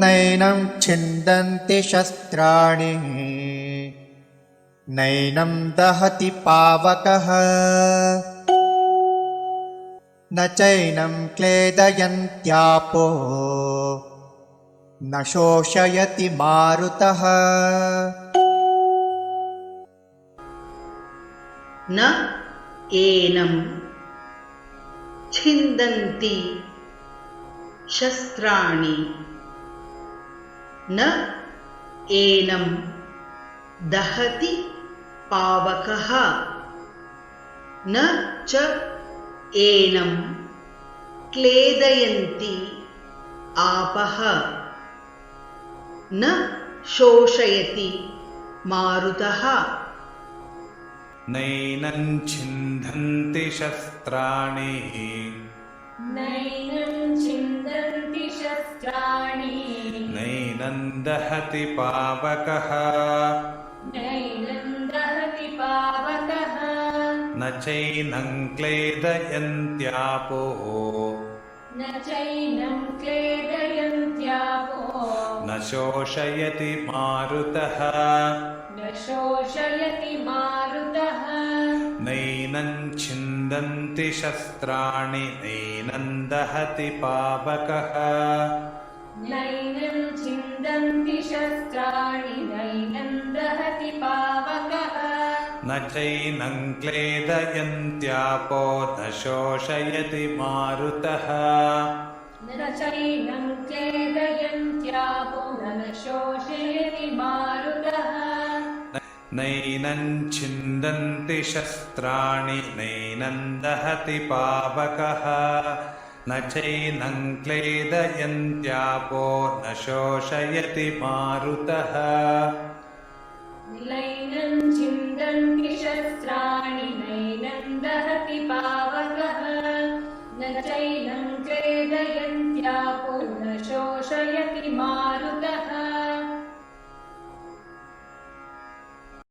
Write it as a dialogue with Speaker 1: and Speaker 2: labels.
Speaker 1: नैनं छिन्दन्ति शस्त्राणि नैनं दहति पावकः न चैनं क्लेदयन्त्यापो न शोषयति मारुतः
Speaker 2: न एनं छिन्दन्ति शस्त्राणि न एनं दहति पावकः न च एनं क्लेदयन्ति आपः न शोषयति मारुतः
Speaker 3: नैनं छिन्दन्ति शस्त्राणि
Speaker 4: नैनं छिन्दन्ति शस्त्राणि
Speaker 3: नैनं दहति पावकः
Speaker 4: नैनं दहति पावकः
Speaker 3: न चैनं क्लेदयन्त्यापो
Speaker 4: न चैनं क्लेदयन्त्यापो
Speaker 3: न शोषयति मारुतः
Speaker 4: न शोषयति मारुतः
Speaker 3: नैनं छिन्दन्ति शस्त्राणि नैनं दहति पावकः
Speaker 4: नैनं छिन्दन्ति शस्त्राणि नैनं दहति पावकः
Speaker 3: न चैनं क्लेदयन्त्यापो न शोषयति मारुतः
Speaker 4: न चैनं क्लेदयन्त्यापो न शोषयति मारुतः
Speaker 3: नैनं छिन्दन्ति शस्त्राणि नैनं दहति पावकः न चैनं क्लेदयन्त्यापो न शोषयति मारुतः
Speaker 4: नैनं छिन्दन्ति शस्त्राणि नैनं दहति पावकः न चैनं क्लेदयन्त्यापो न शोषयति मारुतः